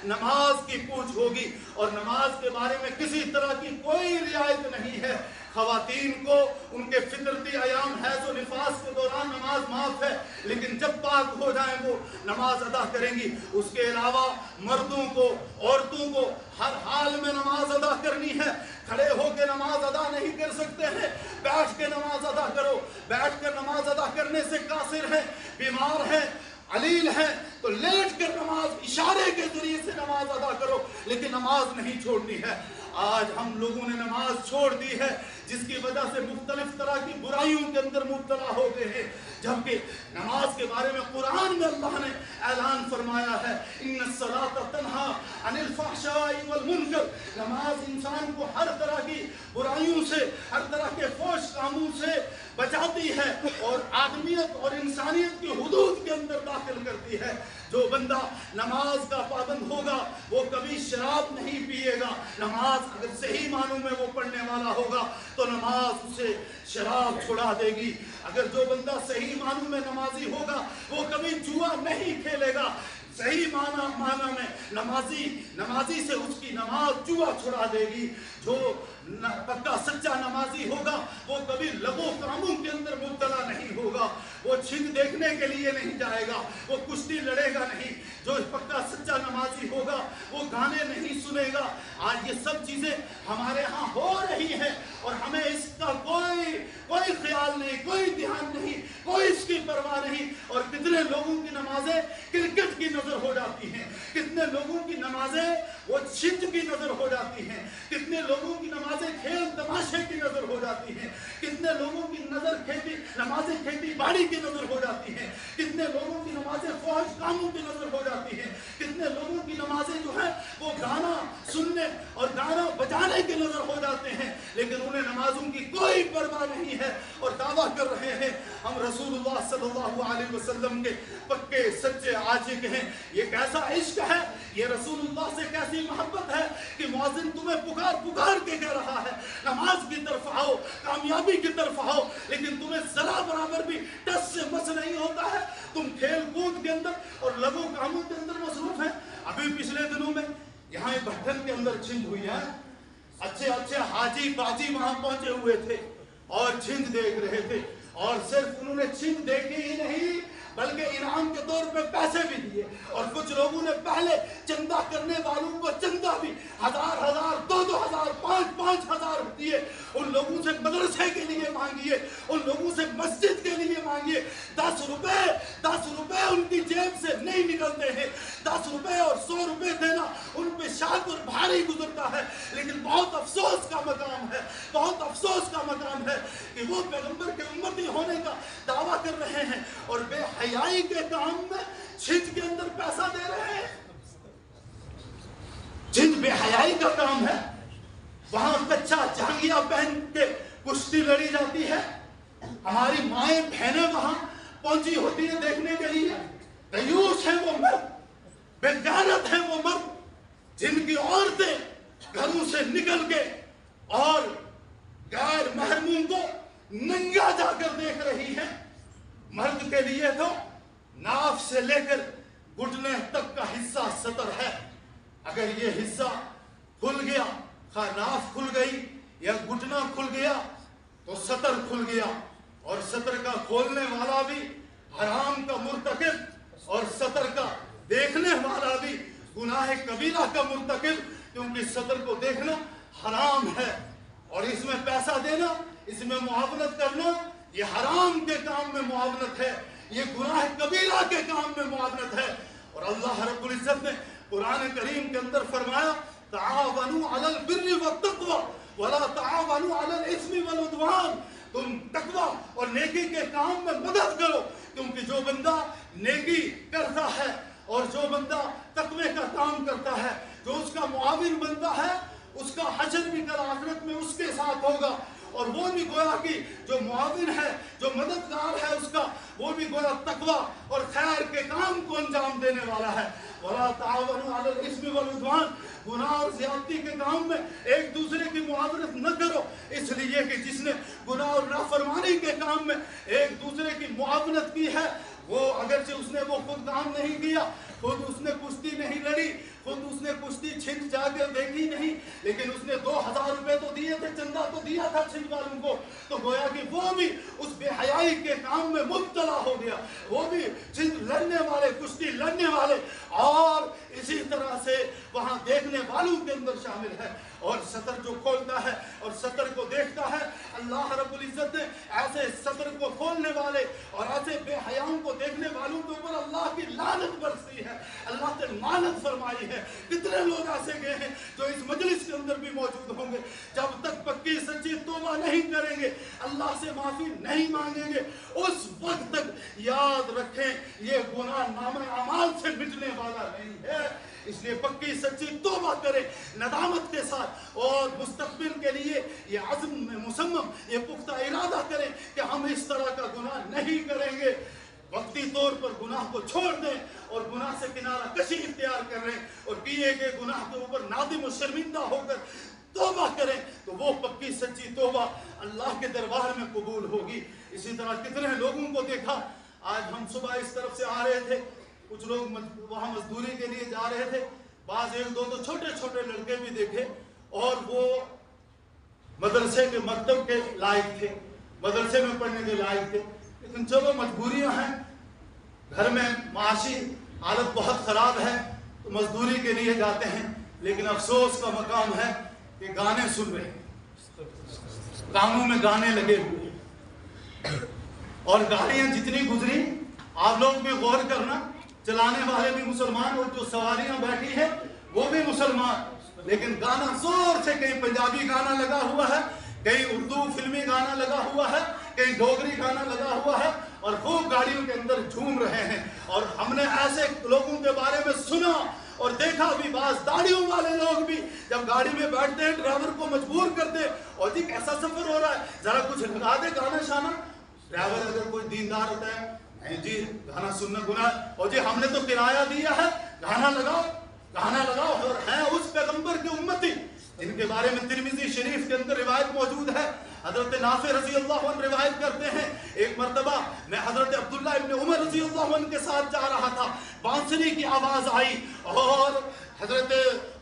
نماز کی پوچھ ہوگی اور نماز کے بارے میں کسی طرح کی کوئی رعایت نہیں ہے۔ خواتین کو ان کے فطرتی ایام حیض و نفاس کے دوران نماز معاف ہے، لیکن جب پاک ہو جائیں وہ نماز ادا کریں گی۔ اس کے علاوہ مردوں کو، عورتوں کو ہر حال میں نماز ادا کرنی ہے۔ کھڑے ہو کے نماز ادا نہیں کر سکتے ہیں، بیٹھ کے نماز ادا کرو۔ بیٹھ کر نماز ادا کرنے سے قاصر ہیں، بیمار ہیں، علیل ہیں تو لیٹ کر نماز اشارے کے ذریعے سے نماز ادا کرو، لیکن نماز نہیں چھوڑنی ہے۔ آج ہم لوگوں نے نماز چھوڑ دی ہے، جس کی وجہ سے مختلف طرح کی برائیوں کے اندر مبتلا ہو گئے ہیں، جبکہ نماز کے بارے میں قرآن میں اللہ نے اعلان فرمایا ہے ان الصلاۃ تنہی عن الفحشاء والمنکر۔ نماز انسان کو ہر طرح کی برائیوں سے، ہر طرح کے فحش کاموں سے بچاتی ہے اور آدمیت اور انسانیت کی حدود کے اندر داخل کرتی ہے۔ جو بندہ نماز کا پابند ہوگا وہ کبھی شراب نہیں پیے گا۔ نماز اگر صحیح معنوں میں وہ پڑھنے والا ہوگا تو نماز اسے شراب چھڑا دے گی۔ اگر جو بندہ صحیح معنوں میں نمازی ہوگا وہ کبھی جوا نہیں کھیلے گا۔ صحیح معنی میں نمازی سے اس کی نماز جوا چھڑا دے گی۔ جو پکا سچا نمازی ہوگا وہ کبھی لغو کاموں کے اندر مبتلا نہیں ہوگا۔ وہ چھن دیکھنے کے لیے نہیں جائے گا، وہ کشتی لڑے گا نہیں۔ جو پکا سچا نمازی ہوگا وہ گانے نہیں سنے گا۔ آج یہ سب چیزیں ہمارے ہاں ہو رہی ہیں اور ہمیں اس کا کوئی خیال نہیں، کوئی دھیان نہیں، کوئی اس کی پرواہ نہیں۔ اور کتنے لوگوں کی نمازیں کرکٹ کی نظر ہو جاتی ہیں، کتنے لوگوں کی نمازیں وہ چھنج کی نظر ہو جاتی ہیں، کتنے لوگوں کی نمازیں کھیل تماشے کی نظر ہو جاتی ہیں، کتنے لوگوں کی نمازیں کھیتی باڑی کی نظر ہو جاتی ہیں، کتنے لوگوں کی نمازیں فحش کاموں کی نظر ہو جاتی ہیں، کتنے لوگوں کی نمازیں جو ہیں وہ گانا سننے اور گانا بجانے کی نظر ہو جاتے ہیں، لیکن انہیں نمازوں کی کوئی پرواہ نہیں ہے اور دعویٰ کر رہے ہیں ہم رسول اللہ صلی اللہ علیہ وسلم کے پکے سچے عاشق ہیں۔ یہ کیسا عشق ہے، یہ رسول اللہ سے کیسی محبت ہے کہ مؤذن تمہیں پکار کے کہہ رہا ہے نماز کی طرف آؤ، کامیابی کی طرف آؤ، لیکن تمہیں ذرا برابر بھی ٹس سے مس نہیں ہوتا ہے۔ تم کھیل کود کے اندر اور لغو کاموں کے اندر مصروف ہیں۔ ابھی پچھلے دنوں میں یہاں بھٹن کے اندر چھند ہوئی ہے، اچھے حاجی باجی وہاں پہنچے ہوئے تھے اور چھند دیکھ رہے تھے، اور صرف انہوں نے چھند دیکھی ہی نہیں بلکہ انعام کے طور پہ پیسے بھی دیے، اور کچھ لوگوں نے پہلے چندہ کرنے والوں کو چندہ بھی 1000 2000 5000 دیے۔ ان لوگوں سے مدرسے کے لیے مانگیے، ان لوگوں سے مسجد کے لیے مانگیے۔ 10 روپے ان کی جیب سے نہیں نکلتے ہیں۔ 10 روپے اور 100 روپے دینا ان پہ شاق اور بھاری گزرتا ہے، لیکن بہت افسوس کا مقام ہے، بہت افسوس کا مقام ہے کہ وہ پیغمبر کے امتی ہونے کا دعویٰ کر رہے ہیں اور بے حیائی کے کام میں چھنج کے اندر پیسہ دے رہے ہیں۔ چھنج بے حیائی کا کام ہے، وہاں کچا جھانگیاں پہن کے کشتی لڑی جاتی ہے۔ ہماری مائیں بہنیں وہاں پہنچی ہوتی ہیں دیکھنے کے لیے۔ دیوس ہیں وہ مرد، بے غیرت ہیں وہ مرد جن کی عورتیں گھروں سے نکل کے اور غیر محرموں کو ننگا جا کر دیکھ رہی ہیں۔ مرد کے لیے تو ناف سے لے کر گھٹنے تک کا حصہ سطر ہے۔ اگر یہ حصہ کھل گیا، خواہ ناف کھل گئی یا گھٹنا کھل گیا تو سطر کھل گیا، اور سطر کا کھولنے والا بھی حرام کا مرتکب اور سطر کا دیکھنے والا بھی گناہ کبیرہ کا مرتکب، کیونکہ سطر کو دیکھنا حرام ہے اور اس میں پیسہ دینا، اس میں معاونت کرنا یہ حرام کے کام میں معاونت ہے، یہ گناہ کبیرہ کے کام میں معاونت ہے۔ اور اللہ رب العزت نے قرآن کریم کے اندر فرمایا تعاونوا علی البر والتقوی ولا تعاونوا علی الاثم والعدوان، تم تقوی اور نیکی کے کام میں مدد کرو، کیونکہ جو بندہ نیکی کرتا ہے اور جو بندہ تقوی کا کام کرتا ہے، جو اس کا معاون بنتا ہے، اس کا حشر بھی کل آخرت میں اس کے ساتھ ہوگا، اور وہ بھی گویا کہ جو معاون ہے، جو مددگار ہے اس کا، وہ بھی گویا تقوی اور خیر کے کام کو انجام دینے والا ہے۔ وَلَا تَعَاوَنُوا عَلَى الْإِثْمِ وَالْعُدْوَانِ، گناہ اور زیادتی کے کام میں ایک دوسرے کی معاونت نہ کرو، اس لیے کہ جس نے گناہ اور نافرمانی کے کام میں ایک دوسرے کی معاونت کی ہے، وہ اگرچہ اس نے وہ خود کام نہیں کیا، خود اس نے کشتی نہیں لڑی، خود اس کی چھنٹ جا کے دیکھی نہیں, لیکن اس نے 2000 روپے تو دیے تھے, چندہ تو دیا تھا چھنٹ والوں کو, تو گویا کہ وہ بھی اس بے حیائی کے کام میں مبتلا ہو گیا, وہ بھی چھنٹ لڑنے والے, کشتی لڑنے والے, اور اسی طرح سے وہاں دیکھنے والوں کے اندر شامل ہے. اور سطر جو کھولتا ہے اور سطر کو دیکھتا ہے, اللہ رب العزت نے ایسے سطر کو کھولنے والے اور ایسے بے حیاؤں کو دیکھنے والوں کے اوپر اللہ کی لعنت برسی ہے, اللہ نے لعنت فرمائی ہے. کتنے لوگ ایسے گئے ہیں جو اس مجلس کے اندر بھی موجود ہوں گے, جب تک پکی سچی توبہ نہیں کریں گے, اللہ سے معافی نہیں مانگیں گے, اس وقت تک یاد رکھیں یہ گناہ نامہ اعمال سے مٹنے والا نہیں ہے. اس لیے پکی سچی توبہ کریں ندامت کے ساتھ, اور مستقبل کے لیے یہ عزم میں مصمم, یہ پختہ ارادہ کریں کہ ہم اس طرح کا گناہ نہیں کریں گے. وقتی طور پر گناہ کو چھوڑ دیں اور گناہ سے کنارہ کشی اختیار کر رہے ہیں, اور کیے گئے گناہ کے اوپر نادم و شرمندہ ہو کر توبہ کریں, تو وہ پکی سچی توبہ اللہ کے دربار میں قبول ہوگی. اسی طرح کتنے لوگوں کو دیکھا, آج ہم صبح اس طرف سے آ رہے تھے, کچھ لوگ وہاں مزدوری کے لیے جا رہے تھے, بعض ایک دو تو چھوٹے چھوٹے لڑکے بھی دیکھے, اور وہ مدرسے کے مکتب کے لائق تھے, مدرسے میں پڑھنے کے لائق تھے, لیکن چلو مجبوریاں ہیں, گھر میں معاشی حالت بہت خراب ہے تو مزدوری کے لیے جاتے ہیں. لیکن افسوس کا مقام ہے کہ گانے سن رہے ہیں, کانوں میں گانے لگے ہوئے, اور گاڑیاں جتنی گزری, آپ لوگ بھی غور کرنا, چلانے والے بھی مسلمان اور جو سواریاں بیٹھی ہیں وہ بھی مسلمان, لیکن گانا زور سے, کہیں پنجابی گانا لگا ہوا ہے, کہیں اردو فلمی گانا لگا ہوا ہے, کہیں ڈوگری گانا لگا ہوا ہے, اور خوب گاڑیوں کے اندر جھوم رہے ہیں. اور ہم نے ایسے لوگوں کے بارے میں سنا اور دیکھا بھی, بعض داڑھیوں والے لوگ بھی جب گاڑی میں بیٹھتے ہیں ڈرائیور کو مجبور کرتے, اور جی کیسا سفر ہو رہا ہے, ذرا کچھ لگا دے گانا شانا. ڈرائیور اگر کوئی دیندار ہوتا ہے, نہیں جی گانا سننا گناہ, اور جی ہم نے تو کرایہ دیا ہے, گانا لگاؤ گانا لگاؤ. اور ہیں اس پیغمبر کی امتی جن کے بارے میں ترمذی شریف کے اندر روایت موجود ہے, حضرت نافع رضی اللہ عنہ روایت کرتے ہیں, ایک مرتبہ میں حضرت عبداللہ ابن عمر رضی اللہ عنہ کے ساتھ جا رہا تھا, بانسری کی آواز آئی, اور حضرت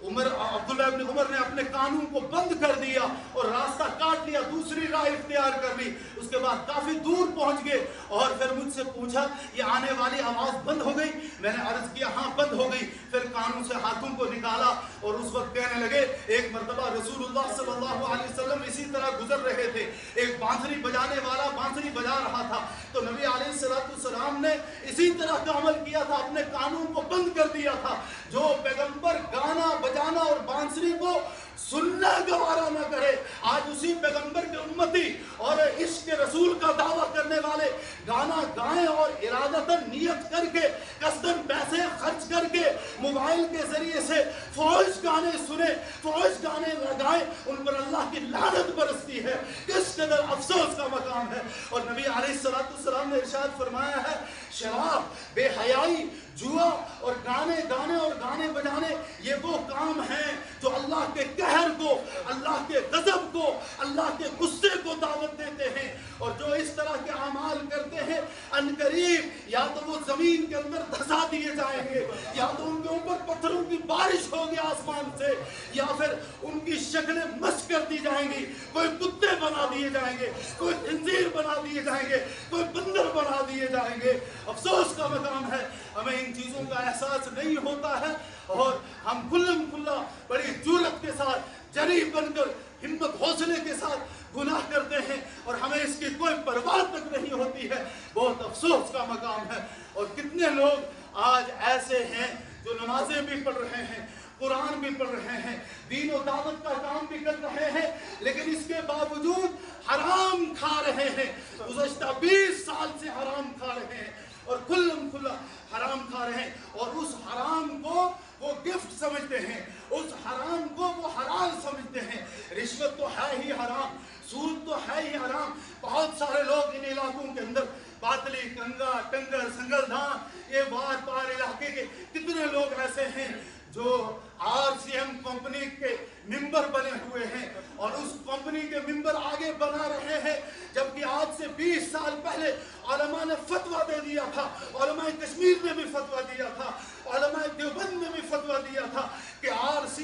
عبداللہ ابن عمر نے اپنے کانوں کو بند کر دیا اور راستہ کاٹ لیا, دوسری راہ اختیار کر لی. اس کے بعد کافی دور پہنچ گئے, اور پھر مجھ سے پوچھا یہ آنے والی آواز بند ہو گئی؟ میں نے عرض کیا ہاں بند ہو گئی. پھر کانوں سے ہاتھوں کو نکالا, اور اس وقت کہنے لگے, ایک مرتبہ رسول اللہ صلی اللہ علیہ وسلم اسی طرح گزر رہے تھے, ایک بانسری بجانے والا بانسری بجا رہا تھا, تو نبی علیہ السلام نے اسی طرح کا عمل کیا تھا, اپنے کانوں کو بند کر دیا تھا. جو پیغمبر گانا بجانا اور بانسری کو سننا گوارا نہ کرے, آج اسی پیغمبر کے امتی اور عشق رسول کا دعویٰ کرنے والے گانا گائیں اور ارادتاً نیت کر کے قصداً پیسے خرچ کر کے موبائل کے ذریعے سے فوج گانے سنے, فوج گانے لگائیں, ان پر اللہ کی لعنت برستی ہے. کس قدر افسوس کا مقام ہے. اور نبی علیہ السلام نے ارشاد فرمایا ہے, شراب, بے حیائی, جوا اور گانے گانے اور گانے بجانے یہ وہ کام ہیں جو اللہ کے قہر کو, اللہ کے غضب کو, اللہ کے غصے کو دعوت دیتے ہیں. اور جو اس طرح کے اعمال کرتے ہیں ان قریب یا تو وہ زمین کے اندر دھسا دیے جائیں گے, یا تو ان کے اوپر پتھروں کی بارش ہوگی آسمان سے, یا پھر ان کی شکلیں مس کر دی جائیں گی, کوئی کتے بنا دیے جائیں گے, کوئی خنزیر بنا دیے جائیں گے, کوئی بندر بنا دیے جائیں گے. افسوس کا مقام ہے, ہمیں ان چیزوں کا احساس نہیں ہوتا ہے, اور ہم کھلم کھلا بڑی جرأت کے ساتھ جری بن کر ہمت حوصلے کے ساتھ گناہ کرتے ہیں, اور ہمیں اس کی کوئی پرواہ تک نہیں ہوتی ہے. بہت افسوس کا مقام ہے. اور کتنے لوگ آج ایسے ہیں جو نمازیں بھی پڑھ رہے ہیں, قرآن بھی پڑھ رہے ہیں, دین و دعوت کا کام بھی کر رہے ہیں, لیکن اس کے باوجود حرام کھا رہے ہیں. گزشتہ 20 سال سے حرام کھا رہے ہیں, اور کھلم کھلا حرام کھا رہے ہیں, اور اس حرام کو وہ گفٹ سمجھتے ہیں, اس حرام کو وہ حلال سمجھتے ہیں. رشوت تو ہے ہی حرام, سود تو ہے ہی حرام. بہت سارے لوگ ان علاقوں کے اندر, پاتلی, کنگا, ٹنگر, سنگل دھان, یہ بار بار علاقے کے کتنے لوگ ایسے ہیں جو RCM کمپنی کے ممبر بنے ہوئے ہیں, اور اس کمپنی کے ممبر آگے بنا رہے ہیں, جبکہ آج سے 20 سال پہلے علماء نے فتویٰ دے دیا تھا, علماء کشمیر نے بھی فتویٰ دیا تھا, علماء دیوبند نے بھی فتویٰ دیا تھا کہ RCM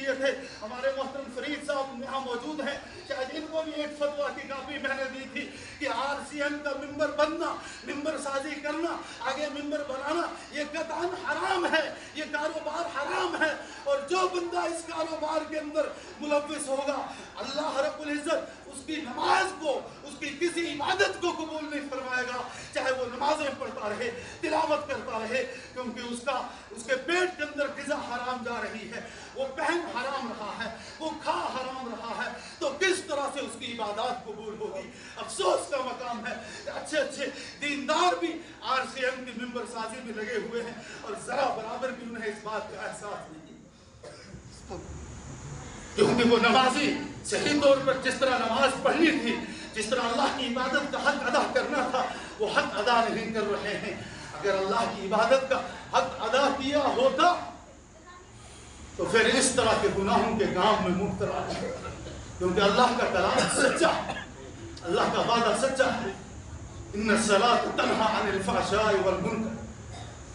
دیے تھے ہمارے محترم فرید صاحب یہاں موجود ہیں، شاید ان کو بھی ایک فتویٰ کی کاپی میں نے دی تھی کہ RCM کا ممبر بننا، ممبر سازی کرنا، آگے ممبر بنانا یہ قطعاً حرام ہے، یہ کاروبار حرام ہے، اور جو بندہ اس کاروبار کے اندر ملوث ہوگا اللہ رب العزت اس کی نماز کو، اس کی کسی عبادت کو قبول نہیں فرمائے گا، چاہے وہ نمازیں پڑھتا رہے، تلاوت کرتا رہے، کیونکہ اس کے پیٹ کے اندر غذا حرام جا رہی ہے، وہ پہن حرام رہا ہے، وہ کھا حرام رہا ہے، تو کس طرح سے اس کی عبادات قبول ہوگی؟ افسوس کا مقام ہے کہ اچھے اچھے دیندار بھی RCM کی ممبر سازی میں لگے ہوئے ہیں اور ذرا برابر بھی انہیں اس بات کا احساس نہیں، کیونکہ وہ نمازی صحیح طور پر جس طرح نماز پڑھنی تھی، جس طرح اللہ کی عبادت کا حق ادا کرنا تھا، وہ حق ادا نہیں کر رہے ہیں۔ اگر اللہ کی عبادت کا حق ادا کیا ہوتا تو پھر اس طرح کے گناہوں کے کام میں مبتلا ہے، کیونکہ اللہ کا کلام سچا ہے، اللہ کا وعدہ سچا ہے، ان الصلاۃ تنہی عن الفحشاء والمنکر،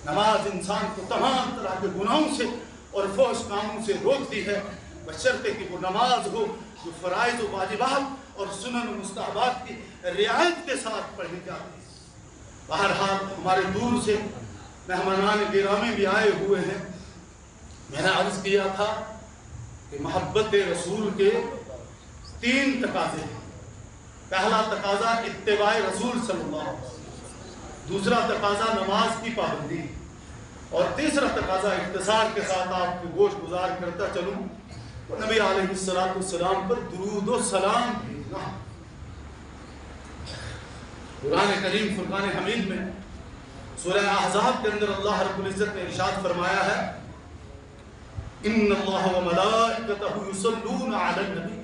نماز انسان کو تمام طرح کے گناہوں سے اور فحش کاموں سے روکتی ہے، بشرطے کہ وہ نماز ہو جو فرائض و واجبات اور سنن و مستحبات کی رعایت کے ساتھ پڑھی جاتی ہے۔ بہرحال ہمارے دور سے مہمانان گرامی بھی آئے ہوئے ہیں، میں نے عرض کیا تھا کہ محبت رسول کے 3 تقاضے ہیں۔ پہلا تقاضا اتباع رسول صلی اللہ علیہ وسلم، دوسرا تقاضا نماز کی پابندی، اور تیسرا تقاضا اختصار کے ساتھ آپ کو گوش گزار کرتا چلوں نبی علیہ السلام پر درود و سلام بھیجنا۔ قرآن کریم فرقان حمید میں سورہ احزاب کے اندر اللہ رب العزت نے ارشاد فرمایا ہے ان اللہ وملائکتہ یصلون علی النبی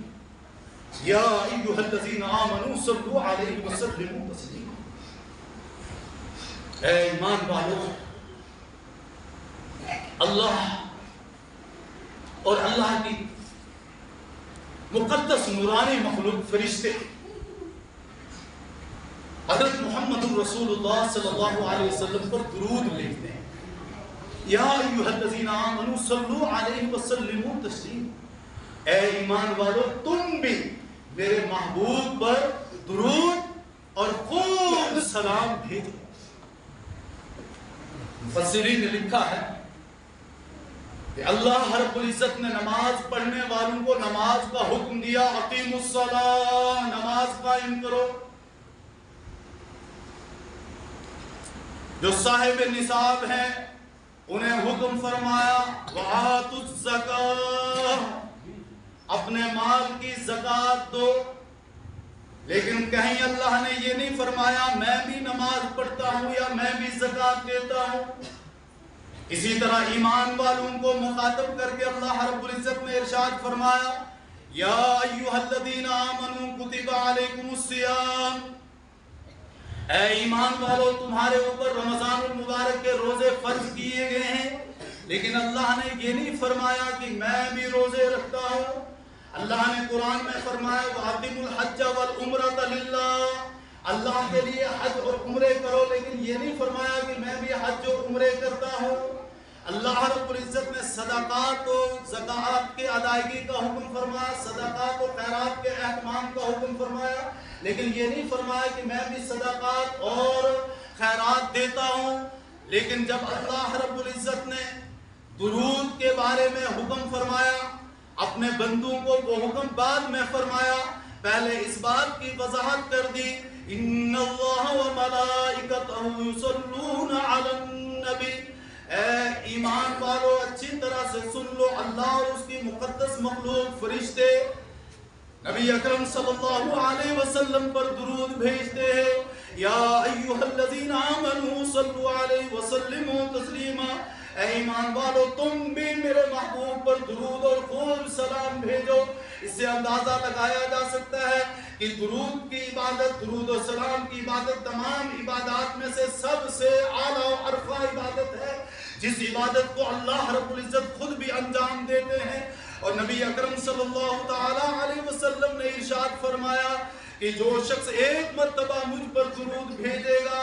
یا ایھا الذین آمنوا صلوا علیہ وسلموا تسلیما۔ اے ایمان والو، اللہ اور اللہ کی مقدس نورانی مخلوق فرشتے حضرت محمد رسول اللہ صلی اللہ علیہ وسلم پر درود بھیجتے ہیں، یا ایھا الذین آمنوا صلوا علیہ وسلموا تسلیما۔ اے ایمان والو، تم بھی میرے محبوب پر درود اور خوب سلام بھیجو۔ مفسرین نے لکھا ہے کہ اللہ رب العزت نے نماز پڑھنے والوں کو نماز کا حکم دیا، اقیموا الصلاۃ، نماز قائم کرو۔ جو صاحب نصاب ہیں انہیں حکم فرمایا وآتوا الزکاۃ، اپنے مال کی زکوٰۃ دو۔ لیکن کہیں اللہ نے یہ نہیں فرمایا میں بھی نماز پڑھتا ہوں یا میں بھی زکوٰۃ دیتا ہوں۔ اسی طرح ایمان والوں کو مخاطب کر کے اللہ رب العزت نے ارشاد فرمایا یا ایھا الذین آمنوا کتب علیکم الصیام، اے ایمان والو تمہارے اوپر رمضان المبارک کے روزے فرض کیے گئے ہیں۔ لیکن اللہ نے یہ نہیں فرمایا کہ میں بھی روزے رکھتا ہوں۔ اللہ نے قرآن میں فرمایا وَأَقِیمُوا الْحَجَّ وَالْعُمْرَةَ لِلَّهِ، اللہ کے لیے حج اور عمرے کرو، لیکن یہ نہیں فرمایا کہ میں بھی حج اور عمرے کرتا ہوں۔ اللہ رب العزت نے صدقات و زکوٰۃ کے ادائیگی کا حکم فرمایا، صدقات و خیرات کے اہتمام کا حکم فرمایا، لیکن یہ نہیں فرمایا کہ میں بھی صدقات اور خیرات دیتا ہوں۔ لیکن جب اللہ رب العزت نے درود کے بارے میں حکم فرمایا، اپنے بندوں کو وہ حکم بعد میں فرمایا، پہلے اس بات کی وضاحت کر دی ان اللہ وملائکتہ یصلون علی النبی۔ اے ایمان والو اچھی طرح سے سن لو، اللہ اور اس کی مقدس مخلوق فرشتے نبی اکرم صلی اللہ علیہ وسلم پر درود بھیجتے ہیں، یا ایھا الذین آمنوا صلوا علیہ وسلموا تسلیما۔ اے ایمان والو تم بھی میرے محبوب پر درود اور خوب سلام بھیجو۔ اس سے اندازہ لگایا جا سکتا ہے کہ درود کی عبادت، درود و سلام کی عبادت تمام عبادات میں سے سب سے اعلیٰ و ارفع عبادت ہے، جس عبادت کو اللہ رب العزت خود بھی انجام دیتے ہیں۔ اور نبی اکرم صلی اللہ تعالی علیہ وسلم نے ارشاد فرمایا کہ جو شخص ایک مرتبہ مجھ پر درود بھیجے گا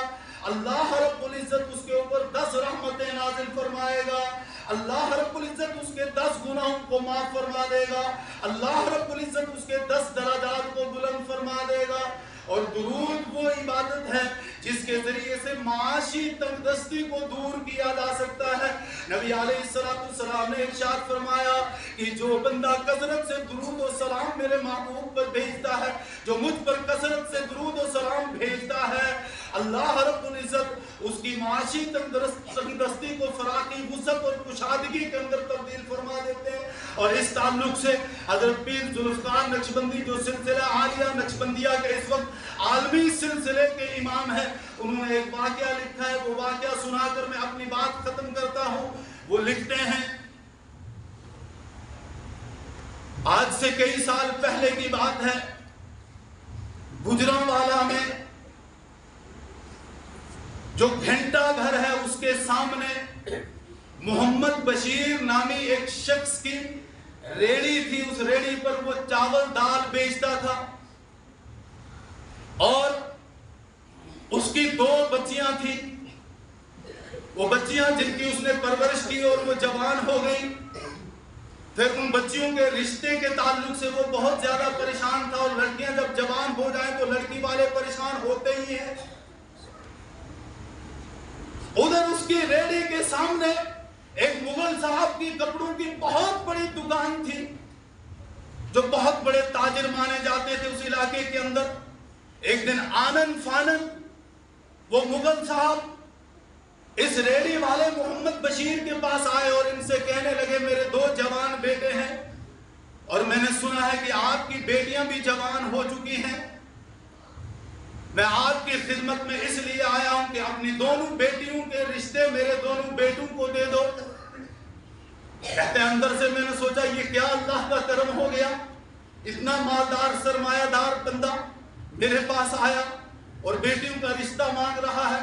اللہ رب العزت اس کے اوپر 10 رحمتیں نازل فرمائے گا۔ اللہ رب العزت اس کے 10 گناہوں کو معاف فرما دے گا، اللہ رب العزت اس کے 10 درجات کو بلند فرما دے گا۔ اور درود وہ عبادت ہے جس کے ذریعے سے معاشی تنگدستی کو دور کیا جا سکتا ہے۔ نبی علیہ السلام نے ارشاد فرمایا کہ جو بندہ کثرت سے درود و سلام میرے محبوب پر بھیجتا ہے، جو مجھ پر کثرت سے درود و سلام بھیجتا ہے، اللہ رب العزت اس کی معاشی تنگدستی کو فراخی، وسعت اور کشادگی کے اندر تبدیل فرما دیتے ہیں۔ اور اس تعلق سے حضرت پیر ذوالفقار نقشبندی جو سلسلہ عالیہ نقشبندیہ کے اس وقت عالمی سلسلے کے امام ہیں، انہوں نے ایک واقعہ لکھا ہے، وہ واقعہ سنا کر میں اپنی بات ختم کرتا ہوں۔ وہ لکھتے ہیں آج سے کئی سال پہلے کی بات ہے، گجرانوالہ میں جو گھنٹہ گھر ہے اس کے سامنے محمد بشیر نامی ایک شخص کی ریڑی تھی، اس ریڑی پر وہ چاول دال بیچتا تھا، اور اس کی 2 بچیاں تھیں، وہ بچیاں جن کی اس نے پرورش کی اور وہ جوان ہو گئی۔ پھر ان بچیوں کے رشتے کے تعلق سے وہ بہت زیادہ پریشان تھا، اور لڑکیاں جب جوان ہو جائیں تو لڑکی والے پریشان ہوتے ہی ہیں۔ ادھر اس کی ریڑی کے سامنے ایک مغل صاحب کی کپڑوں کی بہت بڑی دکان تھی، جو بہت بڑے تاجر مانے جاتے تھے اس علاقے کے اندر۔ ایک دن آنن فانن وہ مغل صاحب اس ریڑی والے محمد بشیر کے پاس آئے اور ان سے کہنے لگے میرے 2 جوان بیٹے ہیں، اور میں نے سنا ہے کہ آپ کی بیٹیاں بھی جوان ہو چکی ہیں، میں آپ کی خدمت میں اس لیے آیا ہوں کہ اپنی دونوں بیٹیوں کے رشتے میرے دونوں بیٹوں کو دے دو۔ کہتے ہیں اندر سے میں نے سوچا یہ کیا اللہ کا کرم ہو گیا، اتنا مالدار سرمایہ دار بندہ میرے پاس آیا اور بیٹیوں کا رشتہ مانگ رہا ہے۔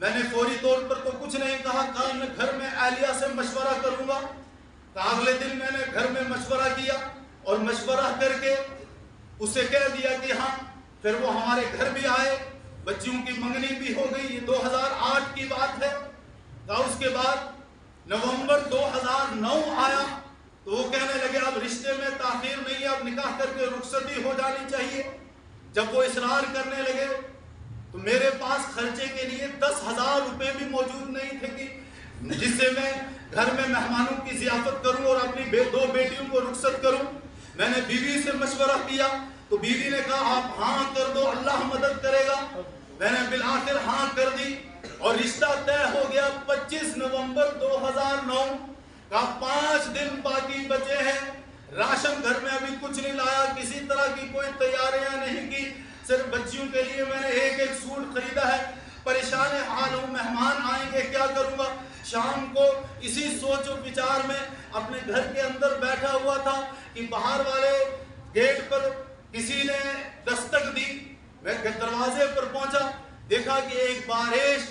میں نے فوری طور پر تو کچھ نہیں کہا، کہا میں گھر میں اہلیہ سے مشورہ کروں گا۔ اگلے دن میں نے گھر میں مشورہ کیا اور مشورہ کر کے اسے کہہ دیا کہ ہاں، پھر وہ ہمارے گھر بھی آئے، بچیوں کی منگنی بھی ہو گئی، یہ 2008 کی بات ہے۔ اس کے بعد نومبر 2009 آیا تو وہ کہنے لگے اب رشتے میں تاخیر نہیں ہے، اب نکاح کر کے رخصتی ہو جانی چاہیے۔ جب وہ اصرار کرنے لگے تو میرے پاس خرچے کے لیے 10,000 روپے بھی موجود نہیں تھے کہ جس سے میں گھر میں مہمانوں کی ضیافت کروں اور اپنی 2 بیٹیوں کو رخصت کروں۔ میں نے بیوی سے مشورہ کیا تو بیوی نے کہا آپ ہاں کر دو، اللہ مدد کرے گا۔ میں نے بالآخر ہاں کر دی اور رشتہ طے ہو گیا 25 نومبر 2009 کا۔ 5 دن باقی بچے ہیں، راشن گھر میں ابھی کچھ نہیں لایا، کسی طرح کی کوئی تیاریاں نہیں کی، صرف بچیوں کے لیے میں نے ایک سوٹ خریدا ہے۔ پریشان حال ہوں، مہمان آئیں گے کیا کروں گا۔ شام کو اسی سوچ و بچار میں اپنے گھر کے اندر بیٹھا ہوا تھا کہ باہر والے گیٹ پر کسی نے دستک دی۔ میں دروازے پر پہنچا، دیکھا کہ ایک بارش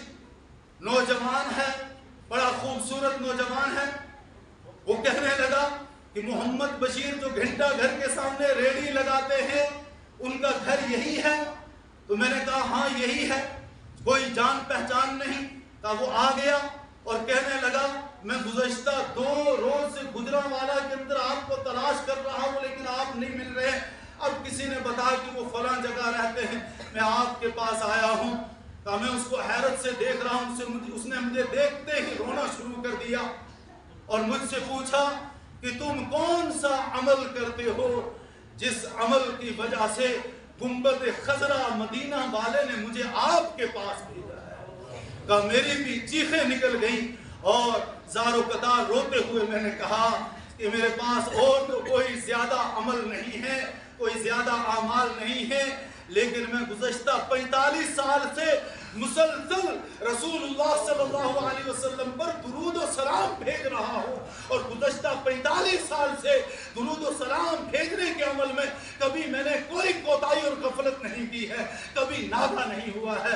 نوجوان ہے، بڑا خوبصورت نوجوان ہے۔ وہ کہنے لگا کہ محمد بشیر جو گھنٹہ گھر کے سامنے ریڑی لگاتے ہیں ان کا گھر یہی ہے؟ تو میں نے کہا ہاں یہی ہے، کوئی جان پہچان نہیں۔ کہا وہ آ گیا اور کہنے لگا میں گزشتہ 2 روز سے گجرانوالہ کے اندر آپ کو تلاش کر رہا ہوں لیکن آپ نہیں مل رہے۔ اب کسی نے بتایا کہ وہ فلاں جگہ رہتے ہیں، میں آپ کے پاس آیا ہوں۔ کہا میں اس کو حیرت سے دیکھ رہا ہوں، اس نے مجھے دیکھتے ہی رونا شروع کر دیا اور مجھ سے پوچھا کہ تم کون سا عمل کرتے ہو جس عمل کی وجہ سے گنبد خضرا مدینہ والے نے مجھے آپ کے پاس بھیجا ہے۔ کہا میری بھی چیخیں نکل گئیں اور زار و قطار روتے ہوئے میں نے کہا کہ میرے پاس اور تو کوئی زیادہ عمل نہیں ہے، کوئی زیادہ اعمال نہیں ہے، لیکن میں گزشتہ 45 سال سے مسلسل رسول اللہ صلی اللہ علیہ وسلم پر درود و سلام بھیج رہا ہوں، اور گزشتہ 45 سال سے درود و سلام بھیجنے کے عمل میں کبھی میں نے کوئی کوتاہی اور غفلت نہیں کی ہے، کبھی ناغہ نہیں ہوا ہے۔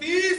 30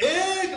1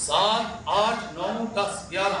7, 8, 9, 10, 11,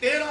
13